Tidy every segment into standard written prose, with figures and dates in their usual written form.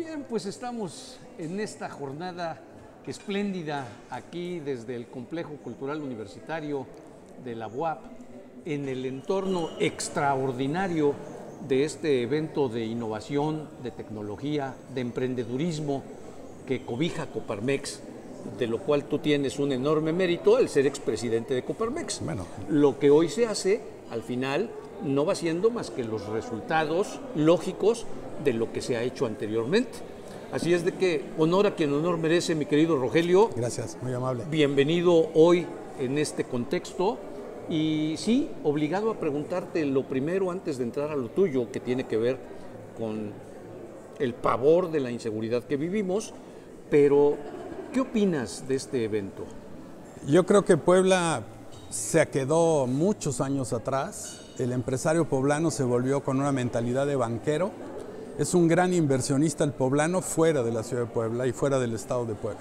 Bien, pues estamos en esta jornada espléndida aquí desde el Complejo Cultural Universitario de la UAP, en el entorno extraordinario de este evento de innovación, de tecnología, de emprendedurismo que cobija Coparmex, de lo cual tú tienes un enorme mérito el ser expresidente de Coparmex. Bueno. Lo que hoy se hace, al final, no va siendo más que los resultados lógicos de lo que se ha hecho anteriormente. Así es de que honor a quien honor merece, mi querido Rogelio. Gracias, muy amable. Bienvenido hoy en este contexto. Y sí, obligado a preguntarte lo primero antes de entrar a lo tuyo, que tiene que ver con el pavor de la inseguridad que vivimos, pero ¿qué opinas de este evento? Yo creo que Puebla se quedó muchos años atrás. El empresario poblano se volvió con una mentalidad de banquero. Es un gran inversionista el poblano fuera de la ciudad de Puebla y fuera del estado de Puebla.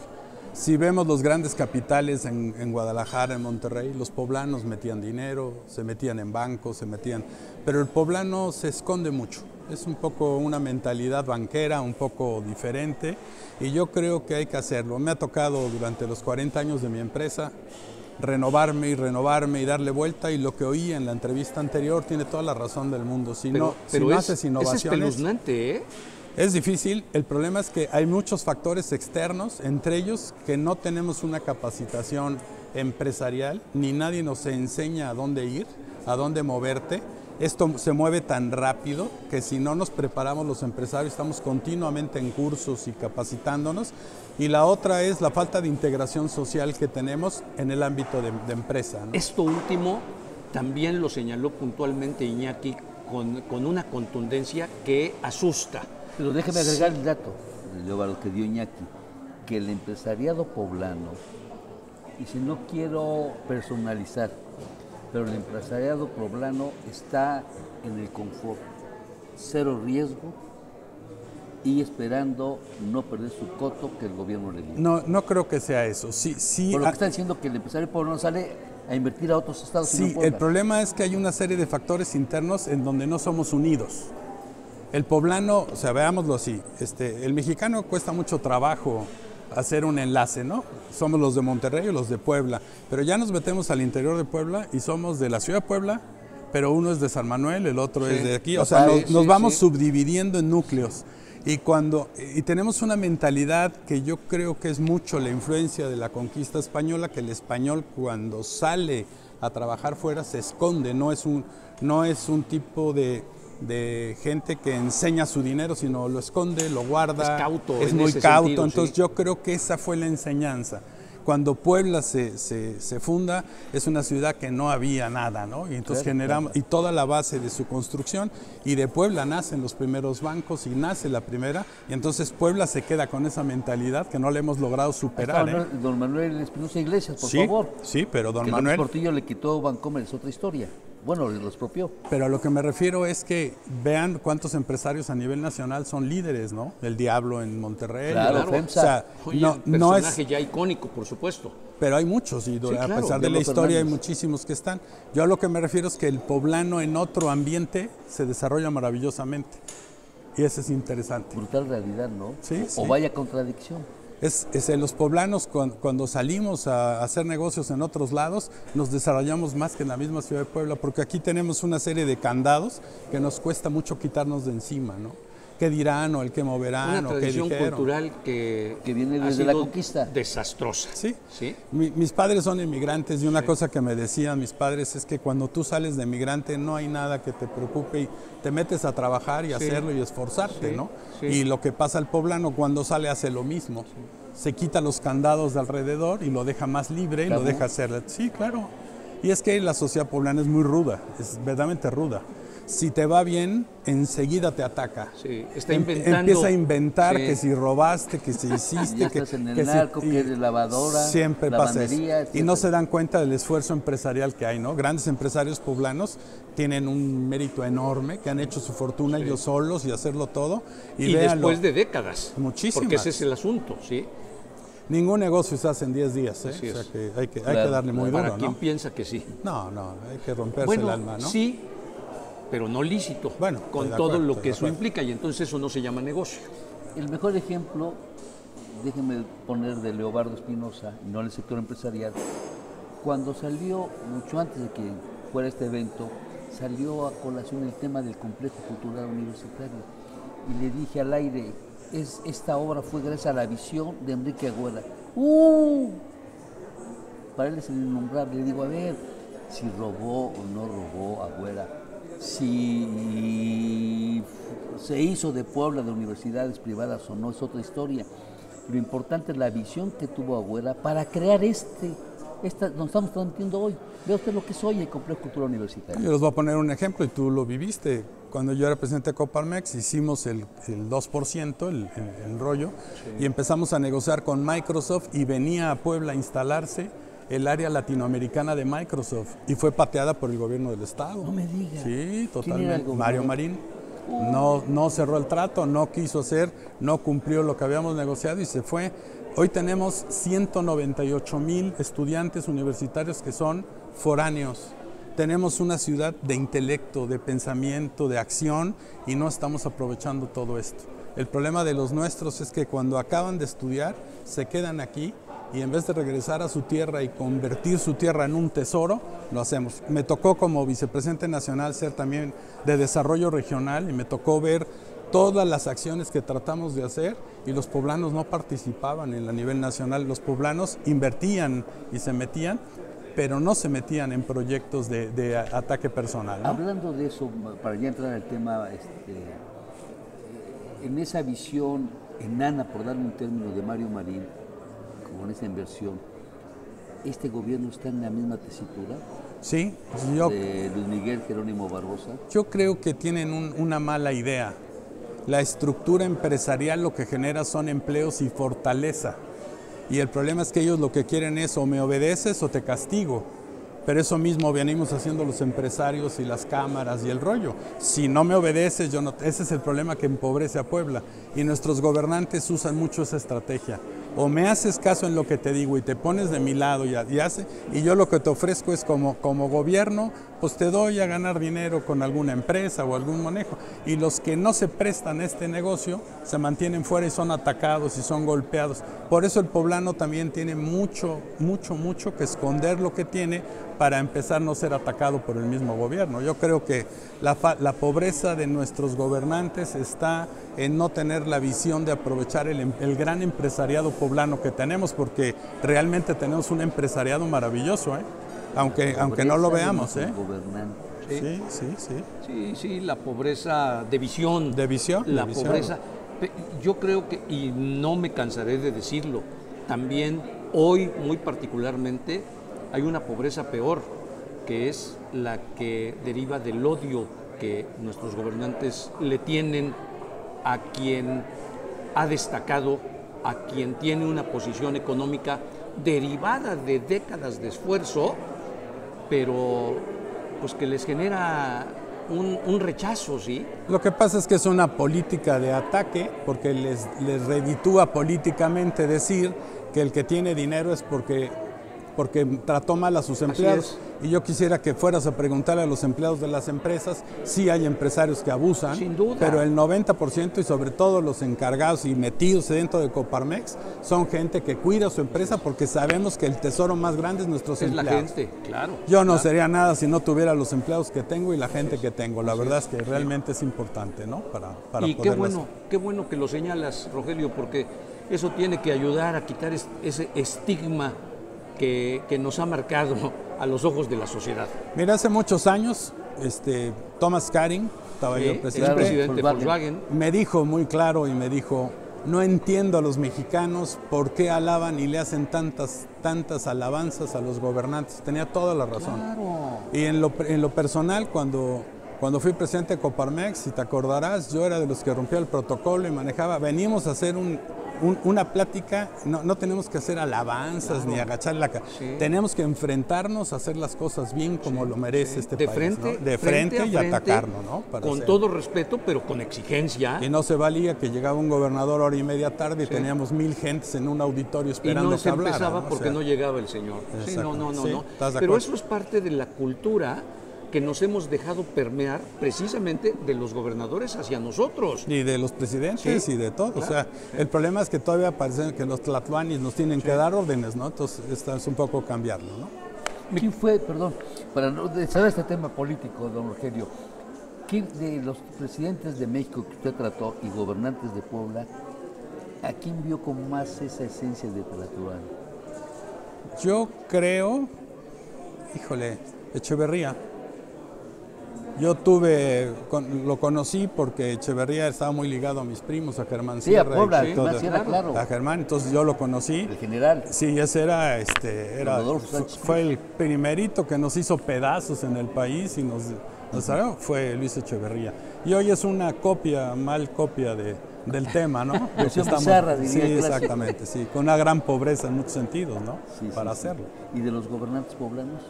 Si vemos los grandes capitales en Guadalajara, en Monterrey, los poblanos metían dinero, se metían en bancos, pero el poblano se esconde mucho. Es un poco una mentalidad banquera, un poco diferente, y yo creo que hay que hacerlo. Me ha tocado durante los 40 años de mi empresa renovarme y darle vuelta, y lo que oí en la entrevista anterior tiene toda la razón del mundo. Si no haces innovaciones, es espeluznante, ¿eh? Es difícil. El problema es que hay muchos factores externos, entre ellos que no tenemos una capacitación empresarial, ni nadie nos enseña a dónde ir, a dónde moverte. Esto se mueve tan rápido que si no nos preparamos los empresarios, estamos continuamente en cursos y capacitándonos. Y la otra es la falta de integración social que tenemos en el ámbito de empresa, ¿no? Esto último también lo señaló puntualmente Iñaki con una contundencia que asusta. Pero déjeme agregar el dato, a lo que dio Iñaki, que el empresariado poblano, y si no quiero personalizar, pero el empresariado poblano está en el confort, cero riesgo y esperando no perder su coto que el gobierno le dio. No creo que sea eso. Sí, Por lo que están diciendo que el empresario poblano sale a invertir a otros estados. Sí, el problema es que hay una serie de factores internos en donde no somos unidos. El poblano, o sea, veámoslo así, el mexicano cuesta mucho trabajo hacer un enlace, ¿no? Somos los de Monterrey o los de Puebla, pero ya nos metemos al interior de Puebla y somos de la ciudad de Puebla, pero uno es de San Manuel, el otro es de aquí, o sea, nos vamos subdividiendo en núcleos. Y tenemos una mentalidad que yo creo que es mucho la influencia de la conquista española, que el español cuando sale a trabajar fuera se esconde, no es un tipo de gente que enseña su dinero, sino lo esconde, lo guarda, es muy cauto. Sentido, entonces sí. Yo creo que esa fue la enseñanza. Cuando Puebla se funda, es una ciudad que no había nada, ¿no? Y entonces generamos, y toda la base de su construcción, y de Puebla nacen los primeros bancos y nace la primera, y entonces Puebla se queda con esa mentalidad que no le hemos logrado superar. Don Manuel Espinosa Iglesias, por favor. Sí, pero don que Manuel... Portillo le quitó Bancomer, es otra historia. Bueno, lo expropió. Pero a lo que me refiero es que vean cuántos empresarios a nivel nacional son líderes, ¿no? El Diablo en Monterrey. Claro, o sea, un personaje ya icónico, por supuesto. Pero hay muchos, y a pesar de la historia hay muchísimos que están. Yo a lo que me refiero es que el poblano en otro ambiente se desarrolla maravillosamente. Y eso es interesante. Brutal realidad, ¿no? Sí. O vaya contradicción. Los poblanos cuando salimos a hacer negocios en otros lados nos desarrollamos más que en la misma ciudad de Puebla, porque aquí tenemos una serie de candados que nos cuesta mucho quitarnos de encima, ¿no? ¿Qué dirán o el qué moverán o qué dijeron? Una tradición cultural que viene desde la conquista. Desastrosa. Sí. ¿Sí? Mis padres son inmigrantes y una cosa que me decían mis padres es que cuando tú sales de migrante no hay nada que te preocupe y te metes a trabajar y hacerlo y esforzarte, ¿no? Sí. Y lo que pasa al poblano cuando sale hace lo mismo. Se quita los candados de alrededor y lo deja más libre y lo deja hacer. Sí, claro. Y es que la sociedad poblana es muy ruda, es verdaderamente ruda. Si te va bien, enseguida te ataca. Sí, está inventando. Empieza a inventar que si robaste, que si hiciste, ya que estás en el narco, que eres lavadora, siempre pasa eso. Etcétera. Y no se dan cuenta del esfuerzo empresarial que hay, ¿no? Grandes empresarios poblanos tienen un mérito enorme, que han hecho su fortuna ellos solos y hacerlo todo. Y después de décadas. Muchísimas. Porque ese es el asunto, ¿sí? Ningún negocio se hace en 10 días, ¿eh? Así es. O sea que hay que darle muy duro, ¿no? Para quien piensa que sí. No, hay que romperse el alma, ¿no? Sí, pero no lícito, bueno, con todo lo que eso implica, y entonces eso no se llama negocio. el mejor ejemplo, déjenme poner de Leobardo Espinosa, no en el sector empresarial, cuando salió, mucho antes de que fuera este evento, salió a colación el tema del complejo cultural universitario. Y le dije al aire, esta obra fue gracias a la visión de Enrique Agüera. Para él es el innombrable. Le digo, a ver, si robó o no robó Agüera, si se hizo de Puebla de universidades privadas o no, es otra historia. Lo importante es la visión que tuvo Agüera para crear nos estamos transmitiendo hoy. Vea usted lo que es hoy el Complejo Cultural Universitario. Yo les voy a poner un ejemplo y tú lo viviste. Cuando yo era presidente de Coparmex hicimos el 2%, el rollo, sí. Y empezamos a negociar con Microsoft y venía a Puebla a instalarse el área latinoamericana de Microsoft y fue pateada por el gobierno del estado. No me digas. Sí, totalmente. Mario Marín. No cerró el trato, no quiso hacer, no cumplió lo que habíamos negociado y se fue. Hoy tenemos 198,000 estudiantes universitarios que son foráneos. Tenemos una ciudad de intelecto, de pensamiento, de acción y no estamos aprovechando todo esto. El problema de los nuestros es que cuando acaban de estudiar se quedan aquí y en vez de regresar a su tierra y convertir su tierra en un tesoro, lo hacemos. Me tocó como vicepresidente nacional ser también de desarrollo regional y me tocó ver todas las acciones que tratamos de hacer y los poblanos no participaban en el nivel nacional. Los poblanos invertían y se metían, pero no se metían en proyectos de ataque personal, ¿no? Hablando de eso, para ya entrar en el tema, en esa visión enana, por darle un término, de Mario Marín, con esa inversión, ¿este gobierno está en la misma tesitura? Sí, de Luis Miguel Jerónimo Barbosa. Yo creo que tienen una mala idea. La estructura empresarial lo que genera son empleos y fortaleza. Y el problema es que ellos lo que quieren es o me obedeces o te castigo. Pero eso mismo venimos haciendo los empresarios y las cámaras y el rollo. Si no me obedeces, yo no. Ese es el problema que empobrece a Puebla. Y nuestros gobernantes usan mucho esa estrategia. O me haces caso en lo que te digo y te pones de mi lado y yo lo que te ofrezco es como gobierno, pues te doy a ganar dinero con alguna empresa o algún manejo. Y los que no se prestan a este negocio se mantienen fuera y son atacados y son golpeados. Por eso el poblano también tiene mucho que esconder lo que tiene para empezar a no ser atacado por el mismo gobierno. Yo creo que la pobreza de nuestros gobernantes está en no tener la visión de aprovechar el gran empresariado poblano que tenemos, porque realmente tenemos un empresariado maravilloso, aunque no lo veamos. Sí, la pobreza de visión. ¿De visión? La pobreza. Yo creo que, y no me cansaré de decirlo, también hoy muy particularmente hay una pobreza peor, que es la que deriva del odio que nuestros gobernantes le tienen a quien ha destacado, a quien tiene una posición económica derivada de décadas de esfuerzo, pero pues que les genera un rechazo, ¿sí? Lo que pasa es que es una política de ataque, porque les reditúa políticamente decir que el que tiene dinero es porque trató mal a sus empleados. Y yo quisiera que fueras a preguntarle a los empleados de las empresas. Sí hay empresarios que abusan, sin duda, pero el 90% y sobre todo los encargados y metidos dentro de Coparmex son gente que cuida su empresa, porque sabemos que el tesoro más grande es nuestros empleados. Es la gente, claro. Yo no sería nada si no tuviera los empleados que tengo y la gente que tengo. La verdad es que realmente es importante, ¿no? Para y qué bueno que lo señalas, Rogelio, porque eso tiene que ayudar a quitar ese estigma que nos ha marcado a los ojos de la sociedad. Mira, hace muchos años, Thomas Karing, estaba yo presidente de Volkswagen, me dijo muy claro y me dijo: no entiendo a los mexicanos por qué alaban y le hacen tantas alabanzas a los gobernantes. Tenía toda la razón. Claro. Y en lo personal, cuando fui presidente de Coparmex, si te acordarás, yo era de los que rompía el protocolo y manejaba. Venimos a hacer una plática, no tenemos que hacer alabanzas, claro, ni agachar la cara. Sí. Tenemos que enfrentarnos a hacer las cosas bien como lo merece este país. Frente, ¿no? De frente y atacarlo, ¿no? Con todo respeto, pero con exigencia. Y no se valía que llegaba un gobernador hora y media tarde y teníamos 1000 gentes en un auditorio esperando que hablara. Y no se empezaba porque no llegaba el señor. Sí, no. Pero eso es parte de la cultura que nos hemos dejado permear precisamente de los gobernadores hacia nosotros. Y de los presidentes y de todo. Claro. O sea, el problema es que todavía parece que los tlatlanis nos tienen que dar órdenes, ¿no? Entonces, es un poco cambiarlo, ¿no? ¿Quién fue, perdón, para no cerrar este tema político, don Rogelio, quién de los presidentes de México que usted trató y gobernantes de Puebla, a quién vio con más esa esencia de tlatoani? Yo creo, híjole, Echeverría. Yo lo conocí porque Echeverría estaba muy ligado a mis primos, a Germán Sí, a Sierra. Puebla, y todo. Sierra, claro. A Germán, entonces yo lo conocí. El general. Sí, ese era, Rodolfo Sánchez fue el primerito que nos hizo pedazos en el país y nos fue Luis Echeverría. Y hoy es una mal copia del tema, ¿no? Versión bizarra, diría sí, clásico. exactamente, sí, con una gran pobreza en muchos sentidos, ¿no? Sí, Para sí. hacerlo. ¿Y de los gobernantes poblanos?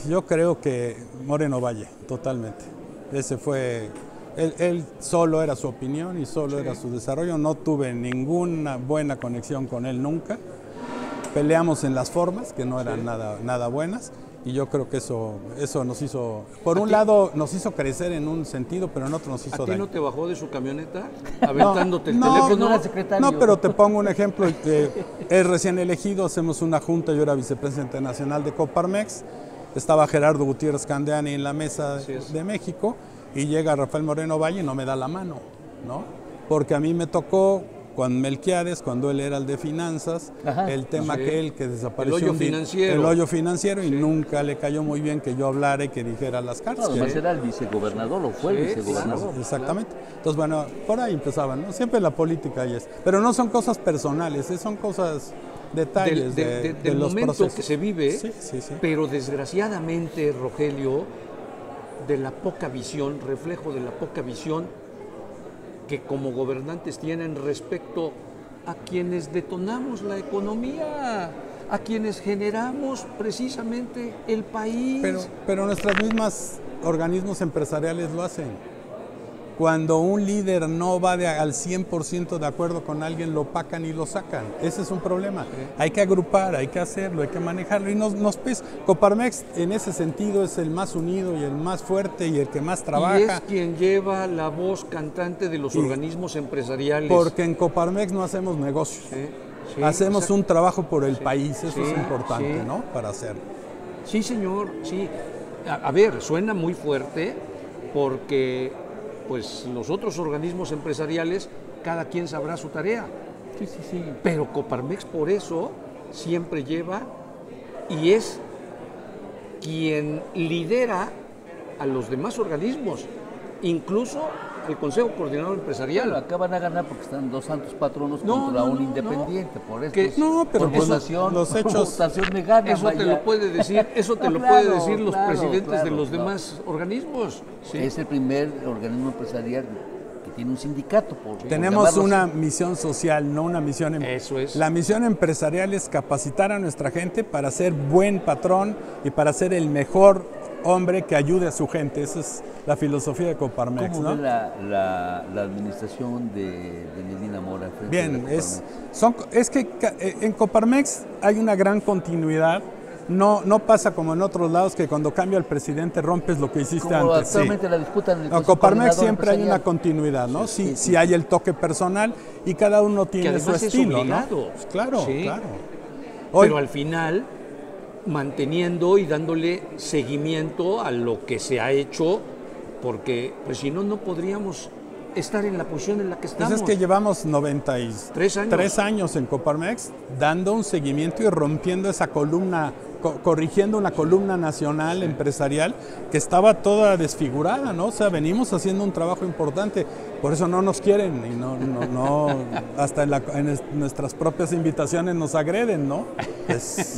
Yo creo que Moreno Valle, totalmente. Ese fue, él solo era su opinión y solo era su desarrollo. No tuve ninguna buena conexión con él nunca. Peleamos en las formas, que no eran nada buenas. Y yo creo que eso nos hizo, por un lado nos hizo crecer en un sentido, pero en otro nos hizo ¿A ti daño. no te bajó de su camioneta aventándote el no, teléfono? no era secretario. No, pero te pongo un ejemplo. Es recién elegido, hacemos una junta, yo era vicepresidente nacional de Coparmex, estaba Gerardo Gutiérrez Candeani en la mesa de México y llega Rafael Moreno Valle y no me da la mano, ¿no? Porque a mí me tocó con Melquiades, cuando él era el de finanzas, el tema que desapareció. El hoyo financiero. El hoyo financiero y nunca le cayó muy bien que yo hablara y que dijera las cartas. No, además era el vicegobernador o fue el vicegobernador. Claro, exactamente. Entonces, bueno, por ahí empezaban, ¿no? Siempre la política ahí es. Pero no son cosas personales, son cosas, detalles del los momento procesos que se vive, sí. pero desgraciadamente, Rogelio, de la poca visión, reflejo de la poca visión que como gobernantes tienen respecto a quienes detonamos la economía, a quienes generamos precisamente el país. Pero nuestros mismos organismos empresariales lo hacen. Cuando un líder no va al 100% de acuerdo con alguien, lo opacan y lo sacan. Ese es un problema. Hay que agrupar, hay que hacerlo, hay que manejarlo. Y nos pesa. Coparmex en ese sentido es el más unido y el más fuerte y el que más trabaja. Y es quien lleva la voz cantante de los organismos empresariales. Porque en Coparmex no hacemos negocios. Hacemos un trabajo por el país. Eso es importante, ¿no? Para hacerlo. Sí, señor, sí. A ver, suena muy fuerte porque pues los otros organismos empresariales, cada quien sabrá su tarea. Sí. Pero Coparmex por eso siempre lleva y es quien lidera a los demás organismos, incluso el Consejo Coordinador Empresarial. Claro, acá van a ganar porque están dos santos patronos contra un independiente, por eso. Pero por votación, los hechos, votación me gana. Eso te lo puede decir, puede decir los presidentes de los demás organismos. Sí. Es el primer organismo empresarial que tiene un sindicato. Tenemos una misión social, no una misión. Eso es. La misión empresarial es capacitar a nuestra gente para ser buen patrón y para ser el mejor hombre que ayude a su gente. Esa es la filosofía de Coparmex. ¿Cómo ¿no? ve la administración de Medina Mora? Bien, es que en Coparmex hay una gran continuidad. No pasa como en otros lados que cuando cambia el presidente rompes lo que hiciste como antes. Actualmente la disputan en el En Coparmex siempre hay una continuidad, ¿no? Sí, hay el toque personal y cada uno tiene su estilo, ¿no? Pues claro. Pero al final manteniendo y dándole seguimiento a lo que se ha hecho, porque pues si no, no podríamos estar en la posición en la que estamos. Pues es que llevamos 93 años en Coparmex dando un seguimiento y rompiendo esa columna, corrigiendo una columna nacional empresarial que estaba toda desfigurada, ¿no? O sea, venimos haciendo un trabajo importante, por eso no nos quieren y no hasta en nuestras propias invitaciones nos agreden, ¿no?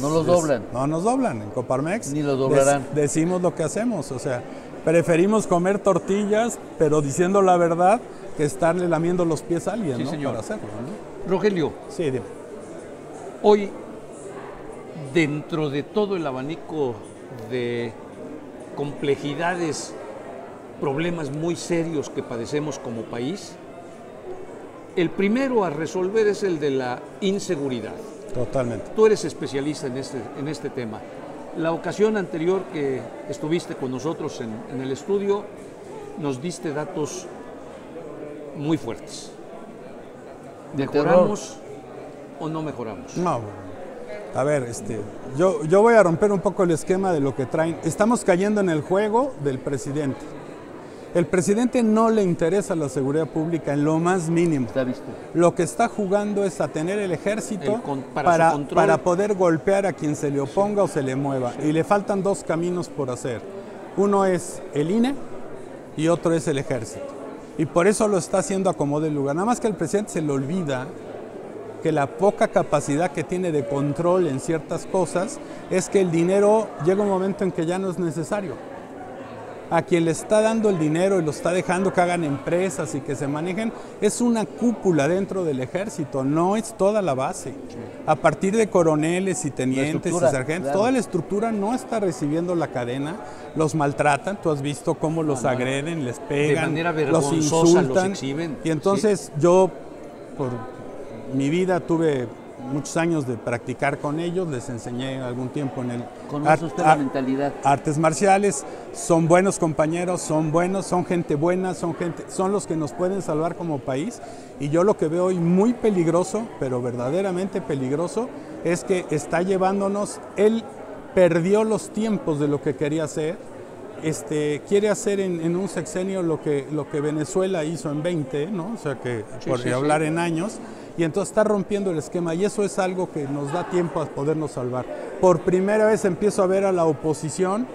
No los doblan. No nos doblan en Coparmex. Ni los doblarán. Decimos lo que hacemos, o sea, preferimos comer tortillas, pero diciendo la verdad, que estarle lamiendo los pies a alguien, ¿no? Señor. Para hacerlo, ¿no? Rogelio. Sí, dime. Hoy, dentro de todo el abanico de complejidades, problemas muy serios que padecemos como país, el primero a resolver es el de la inseguridad. Totalmente. Tú eres especialista en este tema. La ocasión anterior que estuviste con nosotros en el estudio, nos diste datos muy fuertes. ¿Mejoramos o no mejoramos? No, a ver, yo voy a romper un poco el esquema de lo que traen. Estamos cayendo en el juego del presidente. El presidente no le interesa la seguridad pública en lo más mínimo. Está visto. Lo que está jugando es a tener el ejército para para poder golpear a quien se le oponga o se le mueva. Y le faltan dos caminos por hacer. Uno es el INE y otro es el ejército. Y por eso lo está haciendo a como de lugar. Nada más que al presidente se le olvida que la poca capacidad que tiene de control en ciertas cosas es que el dinero llega un momento en que ya no es necesario. A quien le está dando el dinero y lo está dejando que hagan empresas y que se manejen, es una cúpula dentro del ejército, no es toda la base. A partir de coroneles y tenientes y sargentos, toda la estructura no está recibiendo la cadena, los maltratan, tú has visto cómo los agreden, les pegan, de manera los insultan. los exhiben. Y entonces yo, por mi vida, tuve muchos años de practicar con ellos, les enseñé algún tiempo en el la mentalidad. Artes marciales, son buenos compañeros, son buenos, son gente buena, son los que nos pueden salvar como país. Y yo lo que veo hoy muy peligroso, pero verdaderamente peligroso, es que está llevándonos, él perdió los tiempos de lo que quería hacer, quiere hacer en un sexenio lo que Venezuela hizo en 20, ¿no? O sea que por hablar en años. Y entonces está rompiendo el esquema y eso es algo que nos da tiempo a podernos salvar. Por primera vez empiezo a ver a la oposición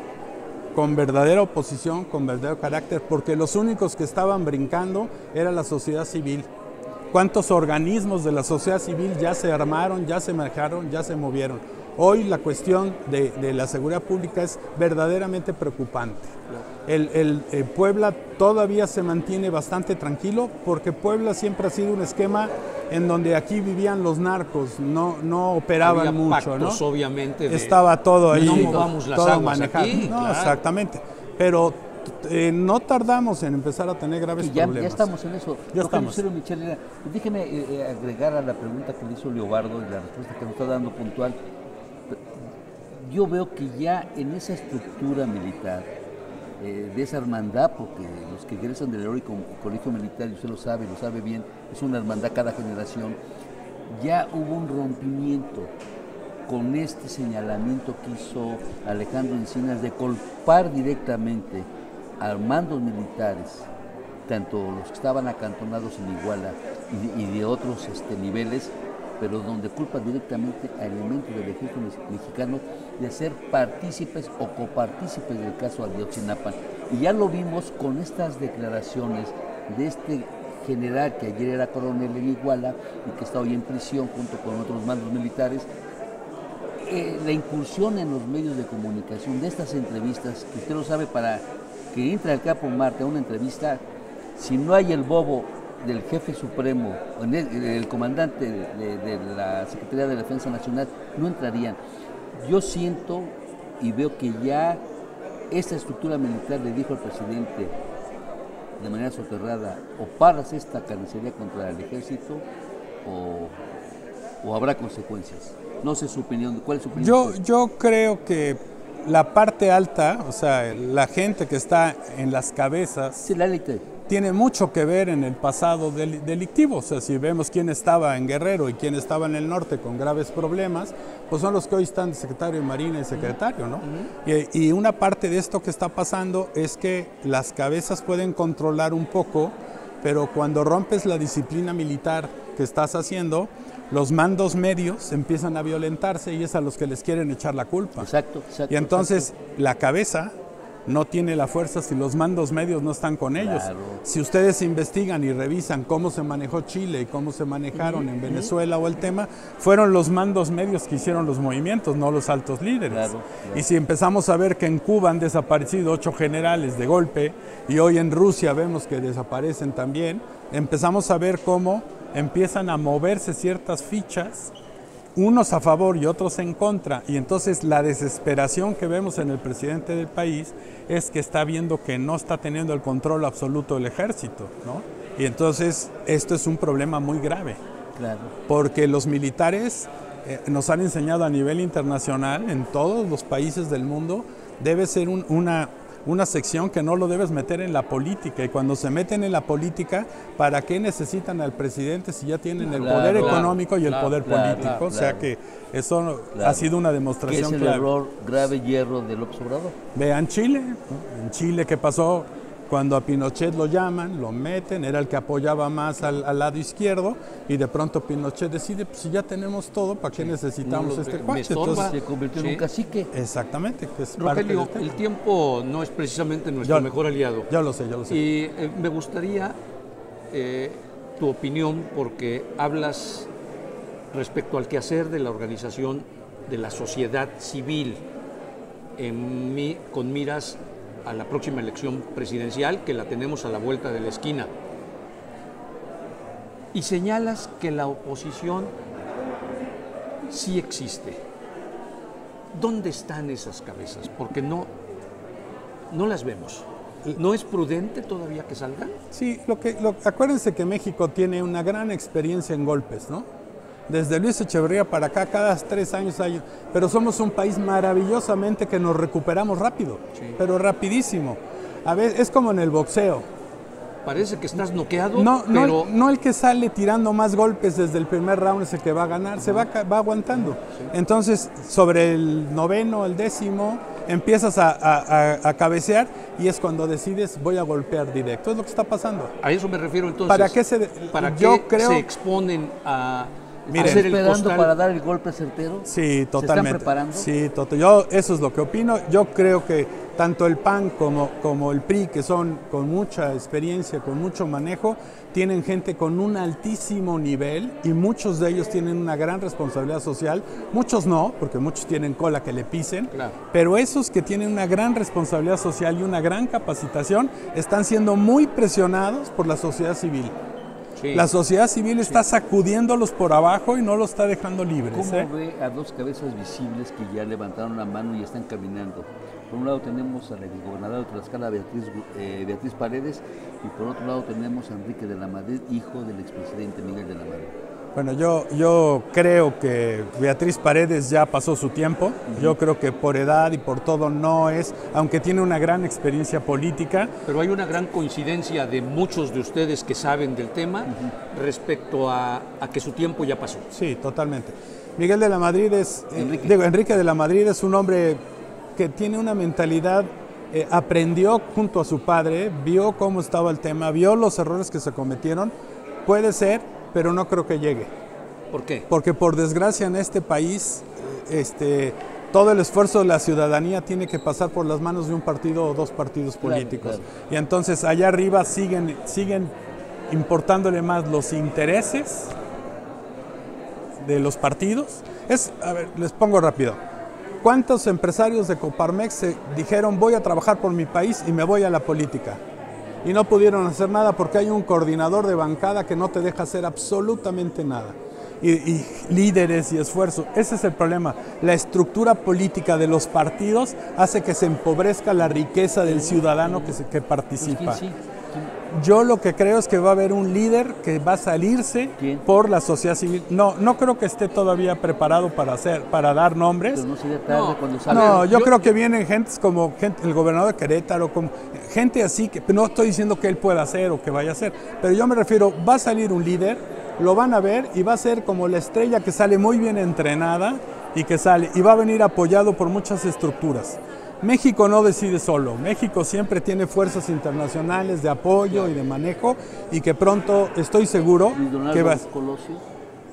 con verdadera oposición, con verdadero carácter, porque los únicos que estaban brincando era la sociedad civil. ¿Cuántos organismos de la sociedad civil ya se armaron, ya se manejaron, ya se movieron? Hoy la cuestión de la seguridad pública es verdaderamente preocupante. Puebla todavía se mantiene bastante tranquilo porque Puebla siempre ha sido un esquema en donde aquí vivían los narcos, no operaban había mucho, pactos, ¿no? obviamente. Estaba todo ahí, no movamos las todo aguas manejado. aquí, No, claro. exactamente. Pero no tardamos en empezar a tener graves problemas. Ya estamos en eso. Ya estamos. Michel, déjeme agregar a la pregunta que le hizo Leobardo y la respuesta que nos está dando puntual. Yo veo que ya en esa estructura militar, de esa hermandad, porque los que egresan del heroico colegio militar, y usted lo sabe bien, es una hermandad cada generación, ya hubo un rompimiento con este señalamiento que hizo Alejandro Encinas de culpar directamente a mandos militares, tanto los que estaban acantonados en Iguala y de otros niveles, pero donde culpa directamente a elementos del ejército mexicano de ser partícipes o copartícipes del caso Ayotzinapa. Y ya lo vimos con estas declaraciones de este general que ayer era coronel en Iguala y que está hoy en prisión junto con otros mandos militares. La incursión en los medios de comunicación de estas entrevistas, que usted lo sabe, para que entre al Capo Marte a una entrevista, si no hay el bobo del jefe supremo, el comandante de la Secretaría de Defensa Nacional, no entrarían. Yo siento y veo que ya esta estructura militar le dijo al presidente de manera soterrada: o paras esta carnicería contra el ejército o habrá consecuencias. No sé su opinión, ¿cuál es su opinión? Yo creo que la parte alta, o sea, la gente que está en las cabezas, Sí, la élite. tiene mucho que ver en el pasado delictivo. O sea, si vemos quién estaba en Guerrero y quién estaba en el norte con graves problemas, pues son los que hoy están de secretario de Marina y secretario, ¿no? Y una parte de esto que está pasando es que las cabezas pueden controlar un poco, pero cuando rompes la disciplina militar que estás haciendo, los mandos medios empiezan a violentarse y es a los que les quieren echar la culpa. Exacto. Y entonces la cabeza no tiene la fuerza si los mandos medios no están con ellos. Claro. Si ustedes investigan y revisan cómo se manejó Chile y cómo se manejaron en Venezuela o el tema, fueron los mandos medios que hicieron los movimientos, no los altos líderes. Claro. Y si empezamos a ver que en Cuba han desaparecido 8 generales de golpe y hoy en Rusia vemos que desaparecen también, empezamos a ver cómo empiezan a moverse ciertas fichas, unos a favor y otros en contra, y entonces la desesperación que vemos en el presidente del país es que está viendo que no está teniendo el control absoluto del ejército, ¿no? Y entonces esto es un problema muy grave, Claro. porque los militares nos han enseñado a nivel internacional, en todos los países del mundo, debe ser una sección que no lo debes meter en la política. Y cuando se meten en la política, ¿para qué necesitan al presidente si ya tienen el poder económico y el poder político? O sea que eso ha sido una demostración que es el error, grave hierro de López Obrador. Vean Chile, ¿no? En Chile, ¿qué pasó? Cuando a Pinochet lo llaman, lo meten, era el que apoyaba más al lado izquierdo, y de pronto Pinochet decide, pues si ya tenemos todo, ¿para qué necesitamos este cuate? Entonces se convirtió en un cacique. Exactamente. Que es Rogelio, el tiempo no es precisamente nuestro mejor aliado. Yo lo sé. Y me gustaría tu opinión, porque hablas respecto al quehacer de la organización de la sociedad civil con miras a la próxima elección presidencial, que la tenemos a la vuelta de la esquina. Y señalas que la oposición sí existe. ¿Dónde están esas cabezas? Porque no las vemos. ¿No es prudente todavía que salgan? Sí, acuérdense que México tiene una gran experiencia en golpes, ¿no? Desde Luis Echeverría para acá, cada 3 años hay, pero somos un país maravillosamente que nos recuperamos rápido, pero rapidísimo. A veces es como en el boxeo. Parece que estás noqueado, pero... No el que sale tirando más golpes desde el primer round es el que va a ganar, se va aguantando. Sí. Entonces, sobre el 9º, el 10º, empiezas a cabecear, y es cuando decides, voy a golpear directo. Es lo que está pasando. A eso me refiero entonces. ¿Para qué se exponen a... Miren, ¿están esperando para dar el golpe certero? Sí, totalmente. ¿Se están preparando? Sí, yo eso es lo que opino. Yo creo que tanto el PAN como el PRI, que son con mucha experiencia, con mucho manejo, tienen gente con un altísimo nivel, y muchos de ellos tienen una gran responsabilidad social. Muchos no, porque muchos tienen cola que le pisen, claro. Pero esos que tienen una gran responsabilidad social y una gran capacitación están siendo muy presionados por la sociedad civil. Sí. La sociedad civil está sacudiéndolos por abajo y no los está dejando libres. ¿Cómo ve a 2 cabezas visibles que ya levantaron la mano y están caminando? Por un lado tenemos a la gobernadora de Tlaxcala, Beatriz Paredes, y por otro lado tenemos a Enrique de la Madrid, hijo del expresidente Miguel de la Madrid. Bueno, yo creo que Beatriz Paredes ya pasó su tiempo. Yo creo que por edad y por todo no es, aunque tiene una gran experiencia política. Pero hay una gran coincidencia de muchos de ustedes que saben del tema respecto a que su tiempo ya pasó. Sí, totalmente. Miguel de la Madrid Enrique de la Madrid es un hombre que tiene una mentalidad, aprendió junto a su padre, vio cómo estaba el tema, vio los errores que se cometieron. Puede ser, pero no creo que llegue. ¿Por qué? Porque por desgracia en este país, todo el esfuerzo de la ciudadanía tiene que pasar por las manos de un partido o 2 partidos políticos. Claro. Y entonces allá arriba siguen importándole más los intereses de los partidos. A ver, les pongo rápido. ¿Cuántos empresarios de Coparmex dijeron, voy a trabajar por mi país y me voy a la política? Y no pudieron hacer nada porque hay un coordinador de bancada que no te deja hacer absolutamente nada. Y líderes y esfuerzo. Ese es el problema. La estructura política de los partidos hace que se empobrezca la riqueza del ciudadano que participa. Yo lo que creo es que va a haber un líder que va a salirse por la sociedad civil. No creo que esté todavía preparado para dar nombres. Pero no sería tarde cuando salga. No, yo creo que vienen gentes como el gobernador de Querétaro, como gente así, que no estoy diciendo que él pueda hacer o que vaya a hacer, pero yo me refiero, va a salir un líder, lo van a ver y va a ser como la estrella que sale muy bien entrenada y va a venir apoyado por muchas estructuras. México no decide solo, México siempre tiene fuerzas internacionales de apoyo y de manejo, y que pronto estoy seguro que va a...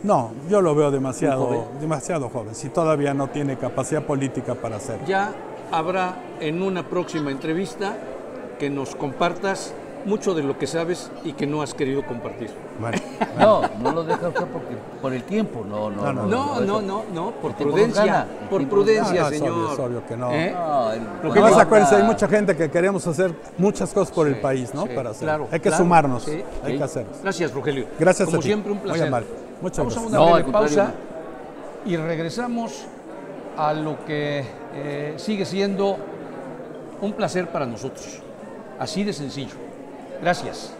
No, yo lo veo demasiado joven, si todavía no tiene capacidad política para hacerlo. Ya habrá en una próxima entrevista que nos compartas mucho de lo que sabes y que no has querido compartir. Bueno. No lo deja usted por el tiempo, no, por prudencia, señor. Es obvio que no. Además, acuérdense, hay mucha gente que queremos hacer muchas cosas por el país, ¿no? Para hacer. Claro, hay que sumarnos, hay que hacerlo. Gracias, Rogelio. Gracias como a ti. siempre, un placer. Muchas gracias. Vamos a una breve pausa y regresamos a lo que sigue siendo un placer para nosotros. Así de sencillo. Gracias.